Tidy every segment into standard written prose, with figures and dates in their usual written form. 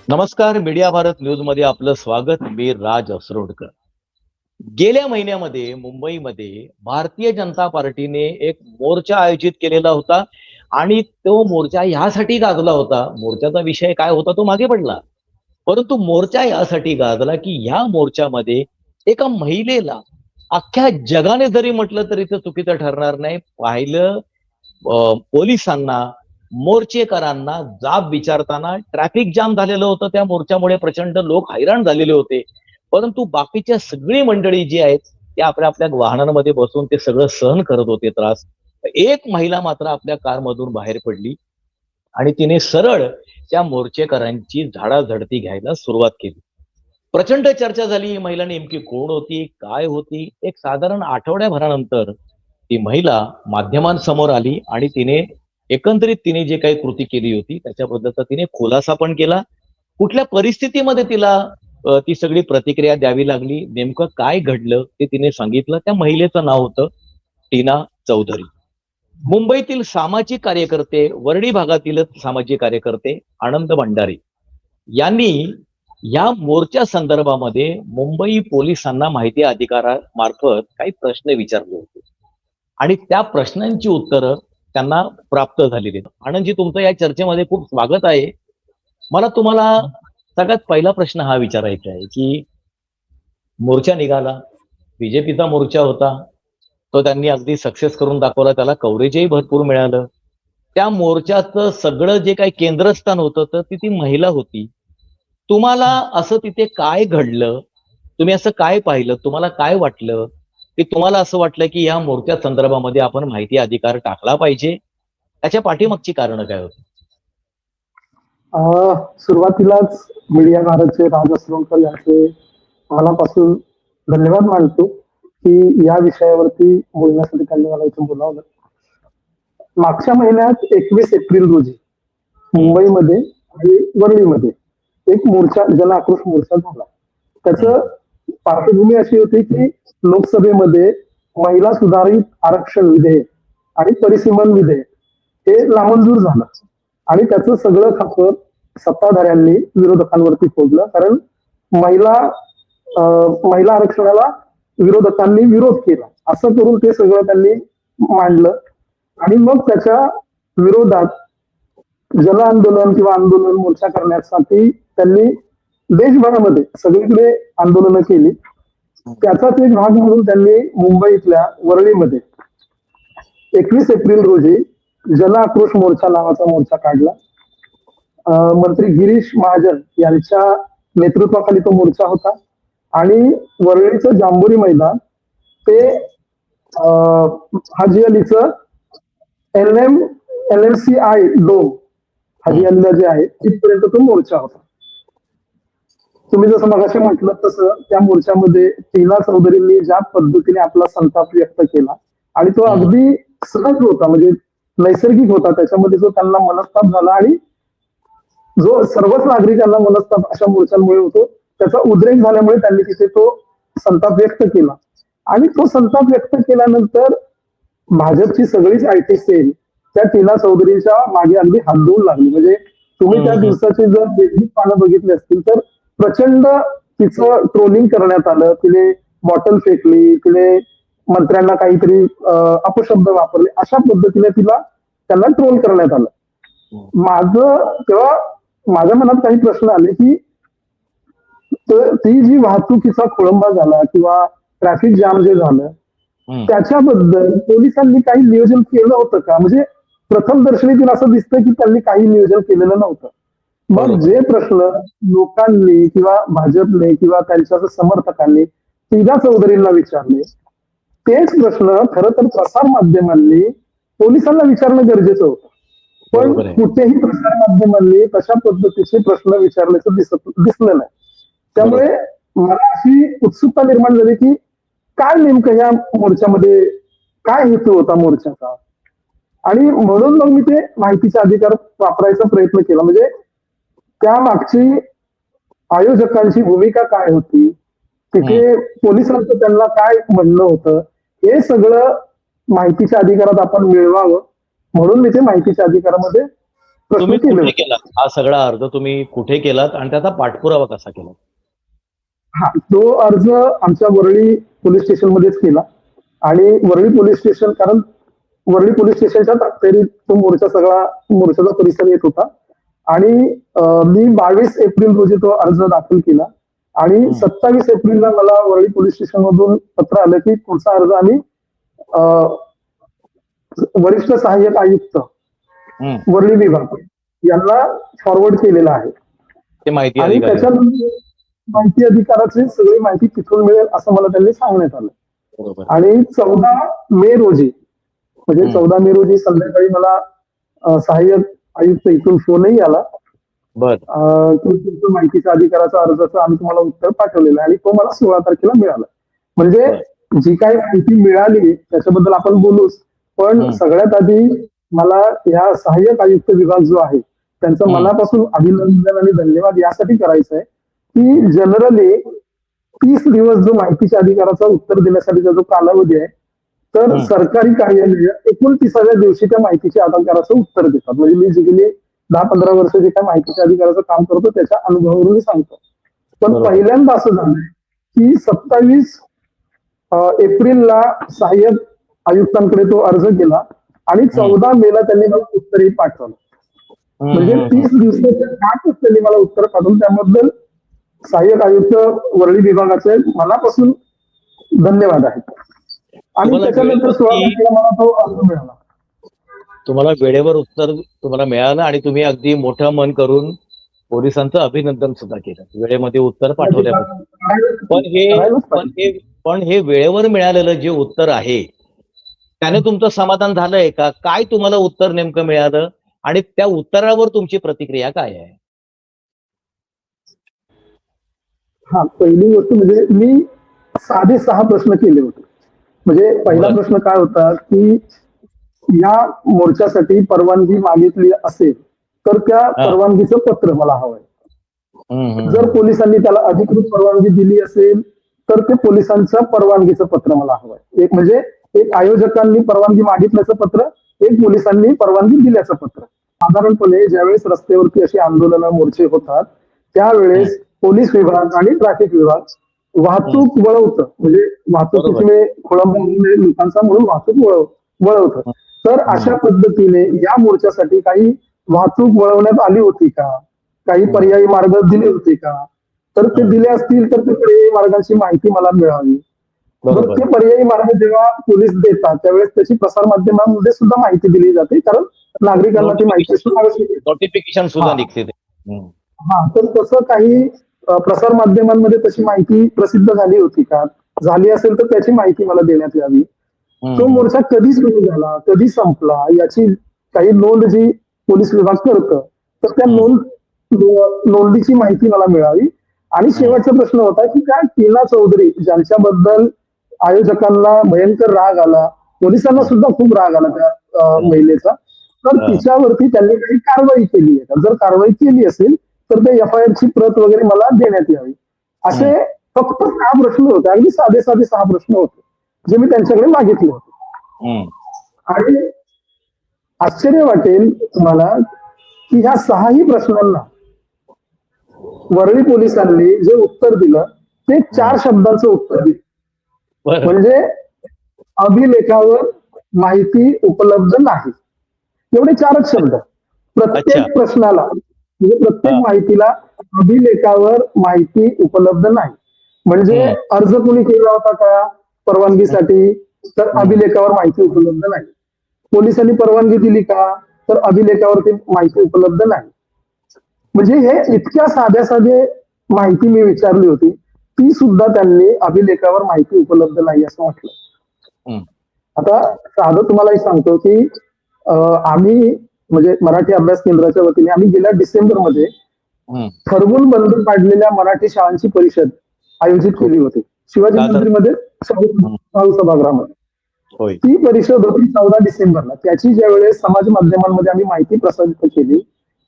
नमस्कार. Media Bharat news मध्ये आपलं स्वागत. मी राज असरोडकर. गेल्या महिन्यामध्ये मुंबईमध्ये भारतीय जनता पार्टीने एक मोर्चा आयोजित केलेला होता आणि तो मोर्चा यासाठी गाजला होता. मोर्चाचा विषय काय होता तो मागे पडला, परंतु मोर्चा यासाठी गाजला की या मोर्चामध्ये एका महिलेला अख्ख्या जगाने जरी म्हटलं तरी ते चुकीचं ठरणार नाही, पाहिलं पोलिसांना, मोर्चेकरांना जाब विचारताना ट्रॅफिक जाम झालेलं होतं. त्या मोर्चामुळे प्रचंड लोक हैराण झालेले होते. परंतु बाकीच्या सगळी मंडळी जी आहेत ते आपल्या आपल्या वाहनांमध्ये बसून ते सगळं सहन करत होते त्रास. एक महिला मात्र आपल्या कारमधून बाहेर पडली आणि तिने सरळ त्या मोर्चेकरांची झाडाझडती घ्यायला सुरुवात केली. प्रचंड चर्चा झाली. ही महिला नेमकी कोण होती, काय होती? एक साधारण आठवड्याभरानंतर ती महिला माध्यमांसमोर आली आणि एकंदरीत तिने जे काही कृती केली होती त्याच्याबद्दलचा तिने खुलासा पण केला. कुठल्या परिस्थितीमध्ये तिला ती सगळी प्रतिक्रिया द्यावी लागली, नेमकं काय घडलं ते तिने सांगितलं. त्या महिलेचं नाव होतं टीना चौधरी. मुंबईतील सामाजिक कार्यकर्ते, वरळी भागातीलच सामाजिक कार्यकर्ते आनंद भंडारी यांनी या मोर्चा संदर्भामध्ये मुंबई पोलिसांना माहिती अधिकारामार्फत काही प्रश्न विचारले होते आणि त्या प्रश्नांची उत्तरं त्यांना प्राप्त झालेली आहेत. आनंदजी, तुमचं या चर्चेमध्ये खूप स्वागत आहे. मला तुम्हाला सगळ्यात पहिला प्रश्न हा विचारायचा आहे की मोर्चा निघाला, बीजेपीचा मोर्चा होता, तो त्यांनी अगदी सक्सेस करून दाखवला, त्याला कव्हरेजही भरपूर मिळालं. त्या मोर्चाचं सगळं जे काही केंद्रस्थान होतं तर ती महिला होती. तुम्हाला असं तिथे काय घडलं? तुम्ही असं काय पाहिलं? तुम्हाला काय वाटलं की तुम्हाला असं वाटलं की या मोर्चा संदर्भामध्ये आपण माहिती अधिकार टाकला पाहिजे? त्याच्या पाठीमागची कारणं काय होती? सुरुवातीलाच मीडिया भारतचे राज असरोडकर यांचे मनापासून धन्यवाद मानतो की या विषयावरती बोलण्यासाठी त्यांनी मला इथे बोलावलं. मागच्या महिन्यात 21 एप्रिल रोजी मुंबईमध्ये आणि वरळीमध्ये एक मोर्चा, जन आक्रोश मोर्चा झाला. त्याचं पार्श्वभूमी अशी होती की लोकसभेमध्ये महिला सुधारित आरक्षण विधेयक आणि परिसीमन विधेयक हे नामंजूर झालं आणि त्याचं सगळं खापर सत्ताधाऱ्यांनी विरोधकांवरती फोडलं. कारण महिला महिला आरक्षणाला विरोधकांनी विरोध केला असं करून ते सगळं त्यांनी मांडलं आणि मग त्याच्या विरोधात जन आंदोलन किंवा आंदोलन मोर्चा करण्यासाठी त्यांनी देशभरामध्ये सगळीकडे आंदोलनं केली. त्याचाच एक भाग म्हणून त्यांनी मुंबईतल्या वरळीमध्ये 21 एप्रिल रोजी जन आक्रोश मोर्चा नावाचा मोर्चा काढला. मंत्री गिरीश महाजन यांच्या नेतृत्वाखाली तो मोर्चा होता आणि वरळीचं जांभुरी मैदान ते हाजी अलीचं LMCI डोम, हाजी अलीला जे आहे तिथपर्यंत तो मोर्चा होता. तुम्ही जसं मगाशी म्हटलं तसं त्या मोर्चामध्ये टीना चौधरींनी ज्या पद्धतीने आपला संताप व्यक्त केला आणि तो अगदी सहज होता, म्हणजे नैसर्गिक होता. त्याच्यामध्ये जो त्यांना मनस्ताप झाला आणि जो सर्वच नागरिकांना मनस्ताप अशा मोर्चांमुळे होतो त्याचा उद्रेक झाल्यामुळे त्यांनी तिथे तो संताप व्यक्त केला आणि तो संताप व्यक्त केल्यानंतर भाजपची सगळीच आयटी सेल त्या टीना चौधरीच्या मागे अगदी हात धुवून लागली. म्हणजे तुम्ही त्या दिवसाचे जर फेसबुक पानं बघितले असतील तर प्रचंड तिचं ट्रोलिंग करण्यात आलं. तिने बॉटल फेकली, तिने मंत्र्यांना काहीतरी अपशब्द वापरले, अशा पद्धतीने त्यांना ट्रोल करण्यात आलं. तेव्हा माझ्या मनात काही प्रश्न आले की ती जी वाहतुकीचा खोळंबा झाला किंवा ट्रॅफिक जाम जे झालं त्याच्याबद्दल पोलिसांनी काही नियोजन केलं होतं का? म्हणजे प्रथम दर्शनीतील असं दिसतं की त्यांनी काही नियोजन केलेलं नव्हतं. मग जे प्रश्न लोकांनी किंवा भाजपने किंवा त्यांच्या समर्थकांनी टीना चौधरींना विचारले तेच प्रश्न खरं तर प्रसार माध्यमांनी पोलिसांना विचारणं गरजेचं होतं. पण कुठेही प्रसार माध्यमांनी तशा पद्धतीचे प्रश्न विचारल्याचं दिसलं नाही. त्यामुळे मला अशी उत्सुकता निर्माण झाली की काय नेमकं या मोर्चामध्ये काय हेतू होता मोर्चाचा, आणि म्हणून मग मी ते माहितीचा अधिकार वापरायचा प्रयत्न केला. म्हणजे त्या मागची आयोजकांची भूमिका काय होती, तिथे पोलिसांचं त्यांना काय म्हणणं होतं, हे सगळं माहितीच्या अधिकारात आपण मिळवावं म्हणून मी ते माहितीच्या अधिकारामध्ये प्रश्न तुम्ही केले कुठे होते. केलात हा सगळा अर्ज, तुम्ही कुठे केलात आणि त्याचा पाठपुरावा कसा केला? हा, तो अर्ज आमच्या वरळी पोलीस स्टेशन मध्येच केला. आणि वरळी पोलीस स्टेशन, कारण वरळी पोलीस स्टेशनच्या तरी तो मोर्चाचा परिसर येत होता. आणि मी 22 एप्रिल रोजी तो अर्ज दाखल केला. आणि हम्म, 27 एप्रिलला मला वरळी पोलीस स्टेशन मधून पत्र आलं की तुमचा अर्ज आम्ही अ, वरिष्ठ सहाय्यक आयुक्त हम्म. वरळी विभाग यांना फॉरवर्ड केलेला आहे. ते माहिती आणि अधिकारी होते. त्याच्यानंतर माहिती अधिकाराची सगळी माहिती तिथून मिळेल असं मला त्यांनी सांगण्यात आलं. बरोबर. आणि 14 मे रोजी, म्हणजे हम्म. 14 मे रोजी संध्याकाळी मला सहाय्यक आयुक्त इथून फोनही आला बर. की तुमचं माहितीच्या अधिकाराचा अर्जाचं आम्ही तुम्हाला उत्तर पाठवलेलं आहे. आणि तो मला 16 तारखेला मिळाला. म्हणजे बर. जी काही माहिती मिळाली त्याच्याबद्दल आपण बोलूच, पण हम्म, सगळ्यात आधी मला या सहाय्यक आयुक्त विभाग जो आहे त्यांचं हम्म, मनापासून अभिनंदन आणि धन्यवाद यासाठी करायचं आहे की जनरली 30 दिवस जो माहितीच्या अधिकाराचा उत्तर देण्यासाठीचा जो कालावधी आहे, तर हम्म. सरकारी कार्यालय 29व्या दिवशी त्या माहितीच्या अधिकाराचं उत्तर देतात. म्हणजे मी जी गेली 10-15 वर्ष जे काही माहितीच्या अधिकाराचं काम करतो त्याच्या अनुभवावरून मी सांगतो. पण बरोबर. पहिल्यांदा असं झालंय की 27 एप्रिलला सहाय्यक आयुक्तांकडे तो अर्ज गेला आणि 14 मेला त्यांनी मला उत्तरही पाठवलं. हम्म, म्हणजे हम्म, 30 दिवसाच्या आतच त्यांनी मला उत्तर पाठवलं. त्याबद्दल सहाय्यक आयुक्त वरळी विभागाचे मनापासून धन्यवाद आहेत. आणि तुम्हाला त्याच्यानंतर वेळेवर 16 तारखेला मला तो अर्ज मिळाला. तुम्हाला वेळेवर उत्तर तुम्हाला मिळालं आणि तुम्ही अगदी मोठं मन करून पोलिसांचं अभिनंदन सुद्धा केलं, वेळेमध्ये उत्तर पाठवल्याबद्दल. पण हे करायलाच पण पाहिजे. हे पण हे वेळेवर मिळालेलं जे उत्तर आहे त्याने तुमचं समाधान झालंय का? काय तुम्हाला उत्तर नेमकं मिळालं आणि त्या उत्तरावर तुमची प्रतिक्रिया काय आहे? हा, पहिली गोष्ट म्हणजे मी साधे 6 प्रश्न केले होते. म्हणजे पहिला बर. प्रश्न काय होता की या मोर्चासाठी परवानगी मागितली असेल तर त्या हा. परवानगीचं पत्र मला हवंय. हम्म, हम्म, जर हम्म. पोलिसांनी त्याला अधिकृत परवानगी दिली असेल तर ते पोलिसांचं परवानगीचं पत्र मला हवंय. एक म्हणजे एक आयोजकांनी परवानगी मागितल्याचं पत्र, एक पोलिसांनी परवानगी दिल्याचं पत्र. साधारणपणे ज्यावेळेस रस्त्यावरती अशी आंदोलनं मोर्चे होतात हम्म, त्यावेळेस पोलीस विभाग आणि ट्रॅफिक विभाग हम्म. वाहतूक वळवतं. म्हणजे बरोबर. वाहतुकीचे खोळंबा होऊ नये लोकांचा म्हणून वाहतूक वळवतं. तर हम्म, अशा पद्धतीने या मोर्चासाठी काही वाहतूक वळवण्यात आली होती का? काही हम्म. पर्यायी मार्ग दिले होते का? तर ते हम्म. दिले असतील तर ते पर्यायी मार्गाची माहिती मला मिळावी. बरं, बरोबर. ते पर्यायी मार्ग जेव्हा पोलीस देतात त्यावेळेस त्याची प्रसारमाध्यमांमध्ये सुद्धा माहिती दिली जाते, कारण नागरिकांना ती माहिती असणं आवश्यक आहे. नोटिफिकेशन सुद्धा हा, निघते ते. हम्म, हा, तर तसं काही प्रसार माध्यमांमध्ये तशी माहिती प्रसिद्ध झाली होती का? झाली असेल तर त्याची माहिती मला देण्यात यावी. हम्म, तो हम्म. मोर्चा कधी सुरू झाला, कधी संपला याची काही नोंद जी पोलीस विभाग करतं, तर त्या हम्म, नोंदीची माहिती मला मिळावी. आणि हम्म. शेवटचा प्रश्न होता की त्या टीना चौधरी ज्यांच्याबद्दल आयोजकांना भयंकर राग आला, पोलिसांना हम्म, सुद्धा खूप राग आला त्या हम्म. महिलेचा, तर हा. तिच्यावरती त्यांनी काही कारवाई केली आहे का? जर कारवाई केली असेल तर त्या FIR ची प्रत वगैरे मला देण्यात यावी. हम्म, असे फक्त 6 प्रश्न होते. अगदी साधे साधे 6 प्रश्न होते जे मी त्यांच्याकडे मागितले होते. हम्म. आणि आश्चर्य वाटेल तुम्हाला की ह्या 6ही प्रश्नांना वरळी पोलिसांनी जे उत्तर दिलं ते 4 शब्दांचं उत्तर दिलं. बरं. म्हणजे अभिलेखावर माहिती उपलब्ध नाही. एवढे 4च शब्द. अच्छा. प्रत्येक प्रश्नाला म्हणजे प्रत्येक हा. माहितीला अभिलेखावर माहिती उपलब्ध नाही. म्हणजे हम्म, अर्ज कोणी केला होता का हम्म, परवानगीसाठी, तर हम्म. अभिलेखावर माहिती उपलब्ध नाही. पोलिसांनी परवानगी दिली का, तर अभिलेखावरती माहिती उपलब्ध नाही. म्हणजे हे इतक्या साध्या साधे माहिती मी विचारली होती, ती सुद्धा त्यांनी अभिलेखावर माहिती उपलब्ध नाही असं म्हटलं. हम्म, आता साधं तुम्हालाही सांगतो की आम्ही म्हणजे मराठी अभ्यास केंद्राच्या वतीने आम्ही गेल्या डिसेंबरमध्ये हम्म. ठरवून बंद पाडलेल्या मराठी शाळांची परिषद आयोजित खूप. केली होती शिवाजी का तर. मंदिरमध्ये, हम्म. शाहू सभागृहामध्ये. होय. ती परिषद होती 14 डिसेंबरला. त्याची ज्यावेळेस समाज माध्यमांमध्ये आम्ही माहिती प्रसारित केली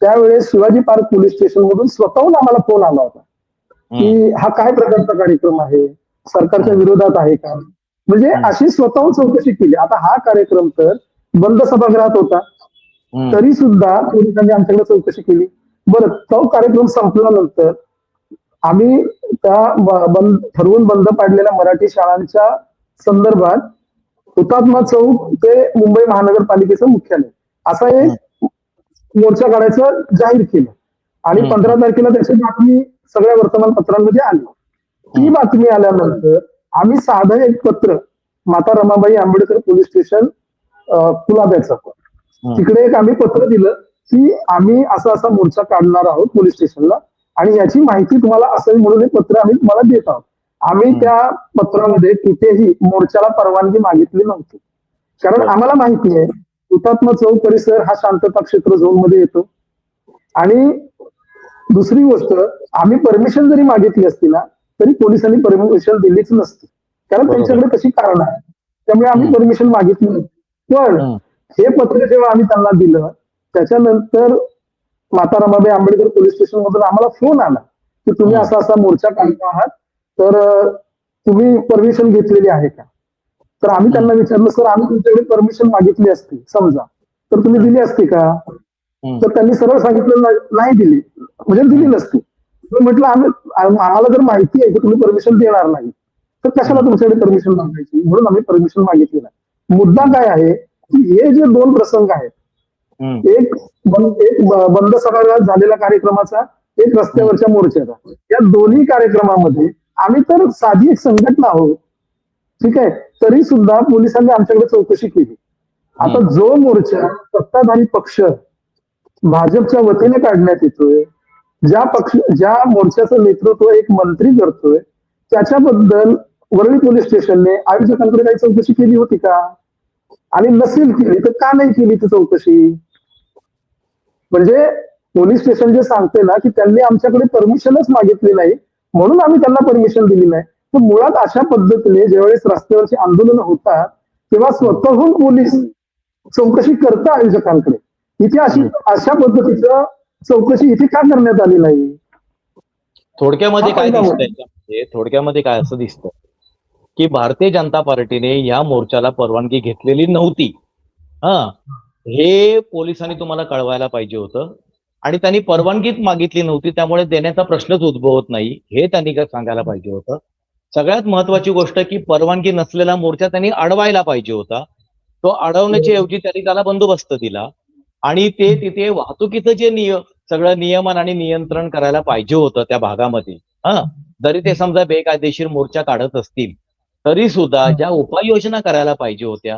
त्यावेळेस शिवाजी पार्क पोलीस स्टेशन मधून स्वतःहून आम्हाला फोन आला होता हम्म, की हा काय प्रकारचा कार्यक्रम आहे, सरकारच्या हम्म. विरोधात आहे का? म्हणजे हम्म. अशी स्वतःहून चौकशी केली. आता हा कार्यक्रम तर बंद सभागृहात होता. तरी सुद्धा पोलिसांनी आमच्याकडे चौकशी केली. बरं, तो कार्यक्रम संपल्यानंतर आम्ही त्या ठरवून बंद पाडलेल्या मराठी शाळांच्या संदर्भात हुतात्मा चौक ते मुंबई महानगरपालिकेचं मुख्यालय असा एक मोर्चा काढायचं जाहीर केलं आणि 15 तारखेला त्याची बातमी सगळ्या वर्तमानपत्रांमध्ये आली. ती बातमी आल्यानंतर आम्ही साधं एक पत्र माता रमाबाई आंबेडकर पोलीस स्टेशन कुलाब्याचं तिकडे एक आम्ही पत्र दिलं की आम्ही असा असा मोर्चा काढणार आहोत पोलीस स्टेशनला आणि याची माहिती तुम्हाला असावी म्हणून हे पत्र आम्ही तुम्हाला देत आहोत. आम्ही त्या पत्रामध्ये कुठेही मोर्चाला परवानगी मागितली नव्हती, कारण आम्हाला माहिती आहे हुतात्मा चौक परिसर हा शांतता क्षेत्र झोन मध्ये येतो. आणि दुसरी गोष्ट, आम्ही परमिशन जरी मागितली असती ना तरी पोलिसांनी परमिशन दिलीच नसती, कारण त्यांच्याकडे तशी कारण आहे. त्यामुळे आम्ही परमिशन मागितली नव्हती. पण हे पत्र जेव्हा आम्ही त्यांना दिलं त्याच्यानंतर माता रमाबाई आंबेडकर पोलीस स्टेशन मधून आम्हाला फोन आला की तुम्ही असा असा मोर्चा काढतो आहात, तर तुम्ही परमिशन घेतलेली आहे का? तर आम्ही त्यांना विचारलं, सर आम्ही तुमच्याकडे परमिशन मागितली असती समजा, तर तुम्ही दिली असती का? तर त्यांनी सरळ सांगितलं नाही दिली, म्हणजे दिली नसती. म्हटलं आम्हाला जर माहिती आहे की तुम्ही परमिशन देणार नाही तर कशाला तुमच्याकडे परमिशन मागायची, म्हणून आम्ही परमिशन मागितली नाही. मुद्दा काय आहे की हे जे दोन प्रसंग आहेत, एक बंद सभागृहात झालेल्या कार्यक्रमाचा, एक रस्त्यावरच्या मोर्चाचा, या दोन्ही कार्यक्रमामध्ये आम्ही तर साधी एक संघटना आहोत, ठीक आहे, तरी सुद्धा पोलिसांनी आमच्याकडे चौकशी केली. आता जो मोर्चा सत्ताधारी पक्ष भाजपच्या वतीने काढण्यात येतोय, ज्या मोर्चाचं नेतृत्व एक मंत्री करतोय, त्याच्याबद्दल वरळी पोलीस स्टेशनने आयोजकांकडे काही चौकशी केली होती का? आणि नसेल केली तर का नाही केली ती चौकशी? म्हणजे पोलीस स्टेशन जे सांगते ना की त्यांनी आमच्याकडे परमिशनच मागितली नाही म्हणून आम्ही त्यांना परमिशन दिली नाही, तर मुळात अशा पद्धतीने ज्यावेळेस रस्त्यावरची आंदोलन होतात तेव्हा स्वतःहून पोलीस चौकशी करता आयोजकांकडे. इथे अशा पद्धतीचं चौकशी इथे का करण्यात आली नाही? थोडक्यामध्ये काय दिसतंय, थोडक्यामध्ये काय असं दिसतं की भारतीय जनता पार्टीने या मोर्चाला परवानगी घेतलेली नव्हती. हे पोलिसांनी तुम्हाला कळवायला पाहिजे होतं आणि त्यांनी परवानगीच मागितली नव्हती, त्यामुळे देण्याचा प्रश्नच उद्भवत नाही हे त्यांनी काय सांगायला पाहिजे होतं. सगळ्यात महत्वाची गोष्ट की परवानगी नसलेला मोर्चा त्यांनी अडवायला पाहिजे होता. तो अडवण्याच्या ऐवजी त्यांनी त्याला बंदोबस्त दिला आणि ते तिथे वाहतुकीचं जे सगळं नियमन आणि नियंत्रण करायला पाहिजे होतं त्या भागामध्ये. जरी ते समजा बेकायदेशीर मोर्चा काढत असतील तरी सुद्धा ज्या उपाययोजना करायला पाहिजे होत्या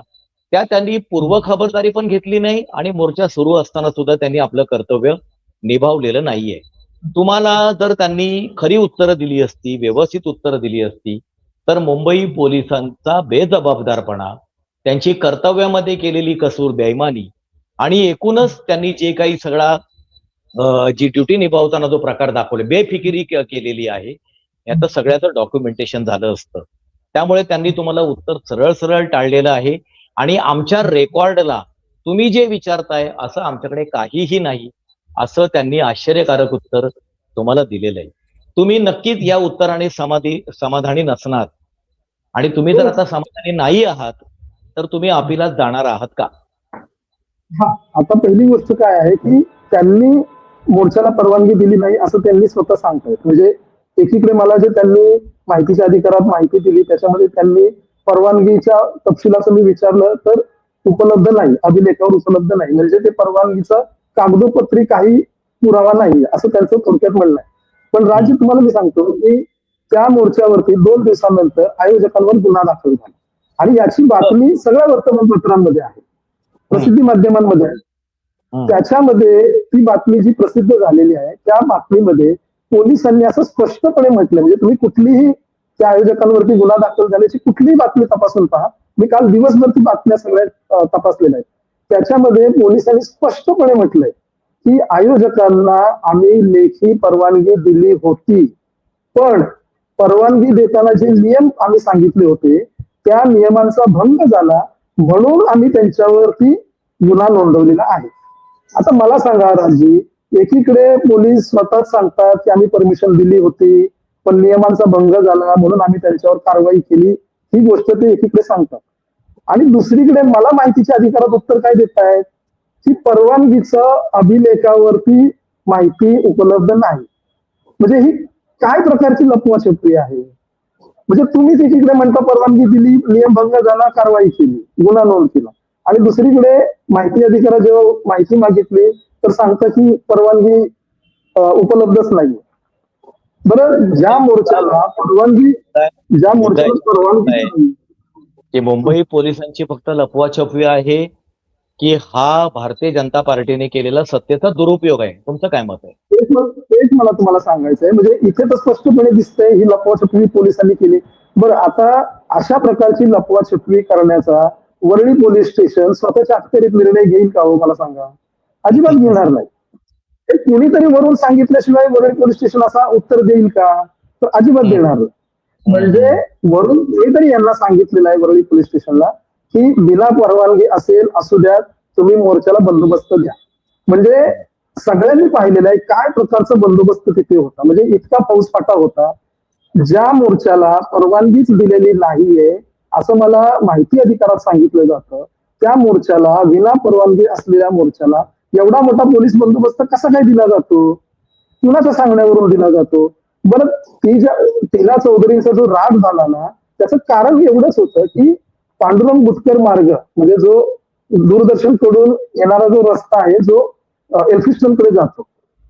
त्या त्यांनी पूर्व खबरदारी पण घेतली नाही आणि मोर्चा सुरू असताना सुद्धा त्यांनी आपलं कर्तव्य निभावलेलं नाहीये. तुम्हाला जर त्यांनी खरी उत्तरं दिली असती, व्यवस्थित उत्तरं दिली असती, तर मुंबई पोलिसांचा बेजबाबदारपणा, त्यांची कर्तव्यामध्ये केलेली कसूर, बेईमानी आणि एकूणच त्यांनी जे काही सगळा जी ड्युटी निभावताना जो प्रकार दाखवले, बेफिकिरी केलेली आहे, याचं सगळ्याचं डॉक्युमेंटेशन झालं असतं. त्यामुळे त्यांनी तुम्हाला उत्तर सरळ सरळ टाळलेलं आहे आणि आमच्या रेकॉर्डला तुम्ही जे विचारताय असं आमच्याकडे काहीही नाही असं त्यांनी आश्चर्यकारक उत्तर तुम्हाला दिलेलं आहे. तुम्ही नक्कीच या उत्तराने समाधानी नसणार आणि तुम्ही जर आता समाधानी नाही आहात तर तुम्ही अपिलात जाणार आहात का? आता पहिली गोष्ट काय आहे की त्यांनी मोर्चाला परवानगी दिली नाही असं त्यांनी स्वतः सांगतायत. म्हणजे एकीकडे मला जे त्यांनी माहितीच्या अधिकारात माहिती दिली त्याच्यामध्ये त्यांनी परवानगीच्या तपशिलाचं मी विचारलं तर उपलब्ध नाही, अभिलेखावर उपलब्ध नाही, म्हणजे ते परवानगीचा कागदोपत्री काही पुरावा नाही असं त्यांचं थोडक्यात म्हणणं आहे. पण राज्य तुम्हाला मी सांगतो की त्या मोर्चावरती 2 दिवसानंतर आयोजकांवर गुन्हा दाखल झाला आणि याची बातमी सगळ्या वर्तमानपत्रांमध्ये आहे, प्रसिद्धी माध्यमांमध्ये आहे. त्याच्यामध्ये ती बातमी जी प्रसिद्ध झालेली आहे त्या बातमीमध्ये पोलिसांनी असं स्पष्टपणे म्हटलं, म्हणजे तुम्ही कुठलीही त्या आयोजकांवरती गुन्हा दाखल झाल्याची कुठलीही बातमी तपासून पहा, मी काल दिवसभर ती बातम्या सगळ्या तपासलेल्या आहेत. त्याच्यामध्ये पोलिसांनी स्पष्टपणे म्हटलंय की आयोजकांना आम्ही लेखी परवानगी दिली होती, पण परवानगी देताना जे नियम आम्ही सांगितले होते त्या नियमांचा भंग झाला म्हणून आम्ही त्यांच्यावरती गुन्हा नोंदवलेला आहे. आता मला सांगा राजी, एकीकडे पोलीस स्वतःच सांगतात की आम्ही परमिशन दिली होती पण नियमांचा भंग झाला म्हणून आम्ही त्यांच्यावर कारवाई केली, ही गोष्ट ते एकीकडे सांगतात आणि दुसरीकडे मला माहितीच्या अधिकारात उत्तर काय देत आहेत की परवानगीचं अभिलेखावरती माहिती उपलब्ध नाही. म्हणजे ही काय प्रकारची लपवाछपवी आहे? म्हणजे तुम्हीच एकीकडे म्हणता परवानगी दिली, नियमभंग झाला, कारवाई केली, गुन्हा नोंद केला, आणि दुसरीकडे माहिती अधिकारा जेव्हा माहिती मागितली तर सांगता की परवानगी उपलब्धच नाही. बरं, ज्या मोर्चाला परवानगी ज्या मुद्दा मोर्चाला परवानगी आहे नाही, की मुंबई पोलिसांची फक्त लपवाछपवी आहे की हा भारतीय जनता पार्टीने केलेला सत्तेचा दुरुपयोग आहे? तुमचं काय मत आहे? तेच मला तुम्हाला सांगायचं आहे. म्हणजे इथे तर स्पष्टपणे दिसतंय ही लपवाछपवी पोलिसांनी केली. बरं, आता अशा प्रकारची लपवाछपवी करण्याचा वरळी पोलीस स्टेशन स्वतःच्या अखत्यारीत निर्णय घेईल का हो? मला सांगा. अजिबात घेणार नाही. हे कोणीतरी वरून सांगितल्याशिवाय वरळी पोलीस स्टेशन असा उत्तर देईल का? तर अजिबात देणार नाही. म्हणजे वरून कोणीतरी यांना सांगितलेलं आहे वरळी पोलीस स्टेशनला की बिना परवानगी असेल असू द्या, तुम्ही मोर्चाला बंदोबस्त द्या. म्हणजे सगळ्यांनी पाहिलेलं आहे काय प्रकारचा बंदोबस्त तिथे होता. म्हणजे इतका फौजफाटा होता. ज्या मोर्चाला परवानगीच दिलेली नाहीये असं मला माहिती अधिकारात सांगितलं जातं, त्या मोर्चाला, विना परवानगी असलेल्या मोर्चाला एवढा मोठा पोलीस बंदोबस्त कसा काय दिला जातो? कुणाच्या सांगण्यावरून दिला जातो? बरं, तिला चौधरींचा जो राग झाला ना, त्याचं कारण एवढंच होतं की पांडुरंग बुतकर मार्ग म्हणजे जो दूरदर्शन कडून येणारा जो रस्ता आहे, जो एल्फिस्टन कडे जातो,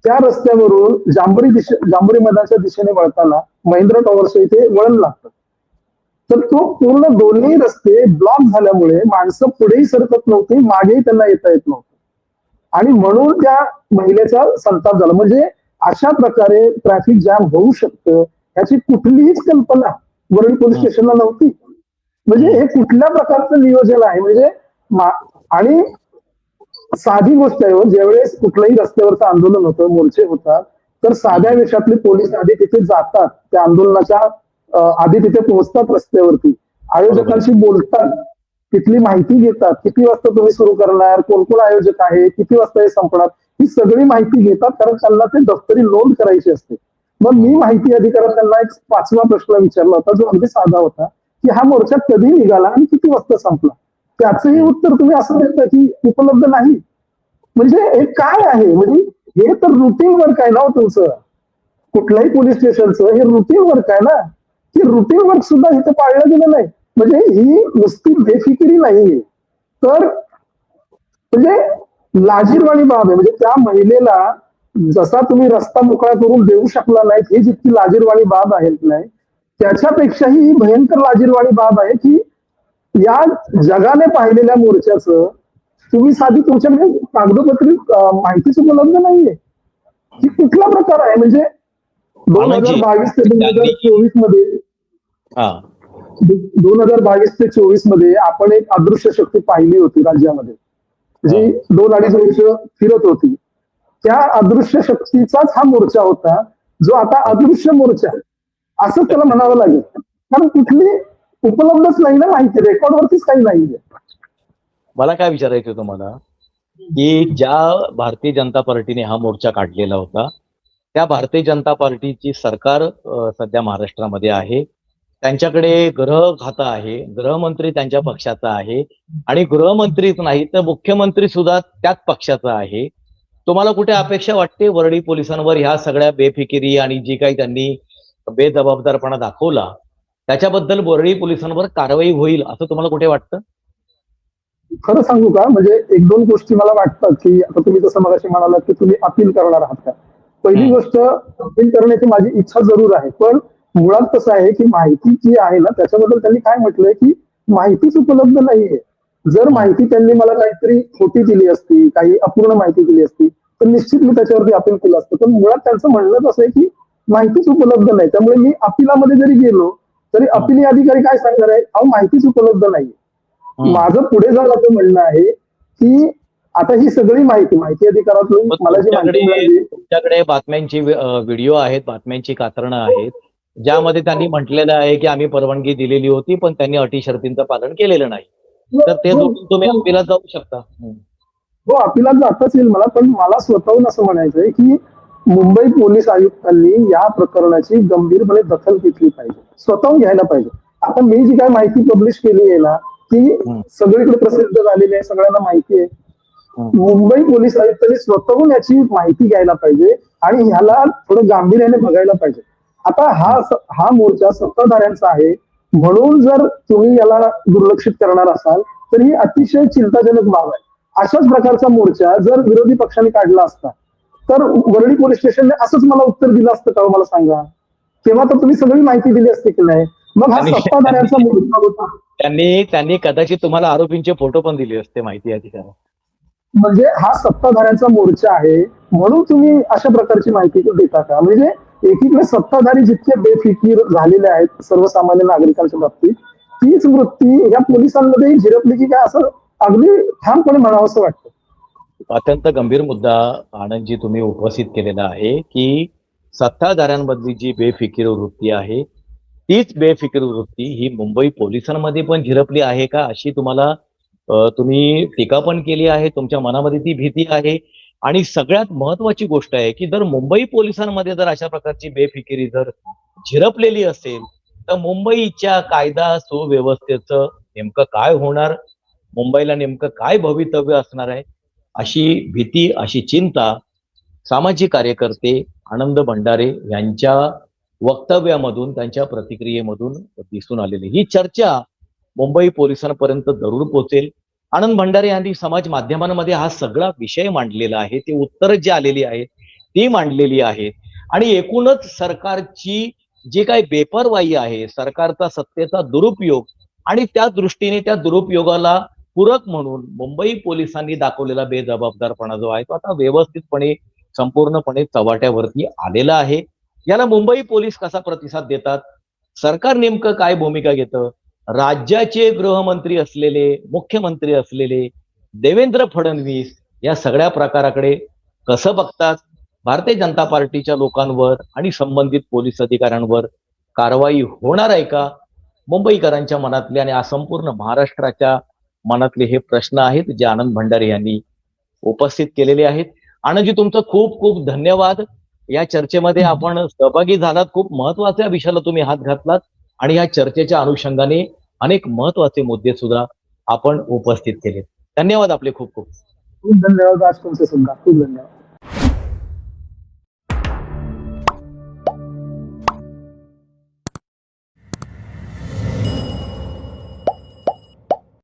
त्या रस्त्यावरून जांभरी मैदानाच्या दिशेने वळताना महिंद्रा टॉवर्सच्या इथे वळण लागतं. तर तो पूर्ण दोन्ही रस्ते ब्लॉक झाल्यामुळे माणसं पुढेही सरकत नव्हती, मागेही त्यांना येता येत नव्हतं, आणि म्हणून त्या महिलेचा संताप झाला. म्हणजे अशा प्रकारे ट्रॅफिक जॅम होऊ शकतं याची कुठलीच कल्पना वरळी पोलीस स्टेशनला नव्हती. म्हणजे हे कुठल्या प्रकारचं नियोजन आहे? म्हणजे आणि साधी गोष्ट आहे, ज्यावेळेस कुठल्याही रस्त्यावरचं आंदोलन होतं, मोर्चे होतात, तर साध्या वेशातले पोलीस आधी तिथे जातात, त्या आंदोलनाच्या आधी तिथे पोहोचतात रस्त्यावरती, आयोजकांशी बोलतात, तिथली माहिती घेतात, किती वाजता तुम्ही सुरू करणार, कोण कोण आयोजक आहे, किती वाजता हे संपणार, ही सगळी माहिती घेतात, कारण त्यांना ते दफ्तरी नोंद करायची असते. मग मी माहिती अधिकाऱ्यात त्यांना एक 5वा प्रश्न विचारला होता, जो अगदी साधा होता, की हा मोर्चा कधी निघाला आणि किती वाजता संपला? त्याचंही उत्तर तुम्ही असं देता की उपलब्ध नाही. म्हणजे हे काय आहे? म्हणजे हे तर रुटीन वर्क आहे ना तुमचं, कुठल्याही पोलीस स्टेशनचं हे रुटीन वर्क आहे ना, की रुटीन वर्क सुद्धा इथे पाळलं गेलं नाही. म्हणजे ही नुसती बेफिकिरी नाहीये, तर म्हणजे लाजिरवाणी बाब आहे. म्हणजे त्या महिलेला जसा तुम्ही रस्ता मोकळा करून देऊ शकला नाही, ही जितकी लाजिरवाणी बाब आहे नाही, त्याच्यापेक्षाही ही भयंकर लाजिरवाणी बाब आहे की या जगाने पाहिलेल्या मोर्चाचं तुम्ही साधी तुमच्याकडे कागदोपत्री माहितीच उपलब्ध नाहीये. ही कुठला प्रकार आहे? म्हणजे 2022 ते 2024 मध्ये 2022 ते 24 मध्ये आपण एक अदृश्य शक्ती पाहिली होती राज्यामध्ये, जी 2-2.5 वर्ष फिरत होती. त्या अदृश्य शक्तीचाच हा मोर्चा होता, जो आता अदृश्य मोर्चा असं त्याला म्हणावं लागेल, कारण कुठली उपलब्धच नाही ना माहिती, रेकॉर्डवरतीच काही नाहीये. मला काय विचारायचं तुम्हाला की ज्या भारतीय जनता पार्टीने हा मोर्चा काढलेला होता, त्या भारतीय जनता पार्टीची सरकार सध्या महाराष्ट्रामध्ये आहे, त्यांच्याकडे गृह खातं आहे, गृहमंत्री त्यांच्या पक्षाचा आहे, आणि गृहमंत्रीच नाही तर मुख्यमंत्री सुद्धा त्याच पक्षाचा आहे. तुम्हाला कुठे अपेक्षा वाटते वरळी पोलिसांवर ह्या सगळ्या बेफिकिरी आणि जी काही त्यांनी बेजबाबदारपणा दाखवला त्याच्याबद्दल वरळी पोलिसांवर कारवाई होईल असं तुम्हाला कुठे वाटतं? खरं सांगू का, म्हणजे 1-2 गोष्टी मला वाटतात की आता तुम्ही जसं मगाशी म्हणालात की तुम्ही अपील करणार आहात का. पहिली गोष्ट, अपील करण्याची माझी इच्छा जरूर आहे, पण मुळात कसं आहे की माहिती जी आहे ना त्याच्याबद्दल त्यांनी काय म्हटलंय की माहितीच उपलब्ध नाहीये. जर माहिती त्यांनी मला काहीतरी खोटी दिली असती, काही अपूर्ण माहिती दिली असती, तर निश्चित मी त्याच्यावरती अपील केलं असतं. पण मुळात त्यांचं म्हणणंच असं आहे की माहितीच उपलब्ध नाही. त्यामुळे मी अपिलामध्ये जरी गेलो तरी अपील अधिकारी काय सांगणार आहे, अहो माहितीच उपलब्ध नाहीये. माझं पुढे जाऊन असं म्हणणं आहे की आता ही सगळी माहिती अधिकारातून मला जी माहिती मिळाली, तुमच्याकडे बातम्यांची व्हिडिओ आहेत, बातम्यांची कात्रणं आहेत, ज्यामध्ये त्यांनी म्हटलेलं आहे की आम्ही परवानगी दिलेली होती पण त्यांनी अटी शर्तींचं पालन केलेलं नाही, तर ते तुम्ही अपिलात जाऊ शकता. हो, अपिलात जाताच येईल मला, पण मला स्वतःहून असं म्हणायचंय की मुंबई पोलीस आयुक्तांनी या प्रकरणाची गंभीरपणे दखल घेतली पाहिजे, स्वतःहून घ्यायला पाहिजे. आता मी जी काय माहिती पब्लिश केली आहे ना ती सगळीकडे प्रसिद्ध झालेली आहे, सगळ्यांना माहिती आहे. मुंबई पोलीस आयुक्तांनी स्वतःहून याची माहिती घ्यायला पाहिजे आणि ह्याला थोडं गांभीर्याने बघायला पाहिजे. आता हा मोर्चा सत्ताधाऱ्यांचा आहे म्हणून जर तुम्ही याला दुर्लक्षित करणार असाल तर ही अतिशय चिंताजनक बाब आहे. अशाच प्रकारचा मोर्चा जर विरोधी पक्षाने काढला असता तर वरळी पोलीस स्टेशनने असंच मला उत्तर दिलं असतं का, मला सांगा. तेव्हा तर तुम्ही सगळी माहिती दिली असते की नाही. मग हा सत्ताधाऱ्यांचा मोर्चा होता. त्यांनी कदाचित तुम्हाला आरोपींचे फोटो पण दिले असते माहिती अधिकार. म्हणजे हा सत्ताधाऱ्यांचा मोर्चा आहे म्हणून तुम्ही अशा प्रकारची माहिती देता का? म्हणजे एकीकडे सत्ताधारी जितके बेफिकीर झालेले आहेत सर्वसामान्य नागरिकांच्या बाबतीत, तीच वृत्ती या पोलिसांमध्ये झिरपली की काय, असं अगदी ठामपणे म्हणावं असं वाटतं. अत्यंत गंभीर मुद्दा आनंदजी तुम्ही उपस्थित केलेला आहे की सत्ताधाऱ्यांमधली जी बेफिकीर वृत्ती आहे तीच बेफिकीर वृत्ती ही मुंबई पोलिसांमध्ये पण झिरपली आहे का, अशी तुम्ही टीका पण केली आहे. तुमच्या मनामध्ये ती भीती आहे. आणि सगळ्यात महत्वाची गोष्ट आहे की जर मुंबई पोलिसांमध्ये जर अशा प्रकारची बेफिकिरी जर झिरपलेली असेल तर मुंबईच्या कायदा सुव्यवस्थेचं नेमकं काय होणार, मुंबईला नेमकं काय भवितव्य असणार आहे, अशी भीती, अशी चिंता सामाजिक कार्यकर्ते आनंद भंडारे यांच्या वक्तव्यामधून, त्यांच्या प्रतिक्रियेमधून दिसून आलेली. ही चर्चा मुंबई पोलिसांपर्यंत जरूर पोहोचेल. आनंद भंडारे यांनी समाज माध्यमांमध्ये हा सगळा विषय मांडलेला आहे, ते उत्तर जी आलेली आहेत ती मांडलेली आहेत. आणि एकूणच सरकारची जी काही बेपरवाई आहे, सरकारचा सत्तेचा दुरुपयोग आणि त्या दृष्टीने त्या दुरुपयोगाला पूरक म्हणून मुंबई पोलिसांनी दाखवलेला बेजबाबदारपणा जो आहे तो आता व्यवस्थितपणे संपूर्णपणे चव्हाट्यावरती आलेला आहे. याला मुंबई पोलीस कसा प्रतिसाद देतात, सरकार नेमकं काय भूमिका घेतं, राज्याचे गृहमंत्री असलेले, मुख्यमंत्री असलेले देवेंद्र फडणवीस या सगळ्या प्रकाराकडे कसं बघतात, भारतीय जनता पार्टीच्या लोकांवर आणि संबंधित पोलीस अधिकाऱ्यांवर कारवाई होणार आहे का, मुंबईकरांच्या मनातले आणि संपूर्ण महाराष्ट्राच्या मनातले हे प्रश्न आहेत जे आनंद भंडारे यांनी उपस्थित केलेले आहेत. आनंदजी, तुमचं खूप खूप धन्यवाद. या चर्चेमध्ये आपण सहभागी झालात, खूप महत्वाच्या विषयाला तुम्ही हात घातलात आणि या चर्चेच्या अनुषंगाने अनेक महत्वाचे मुद्दे सुद्धा आपण उपस्थित केले. धन्यवाद आपले खूप खूप. खूप धन्यवाद. आज तुमचे सुद्धा खूप धन्यवाद.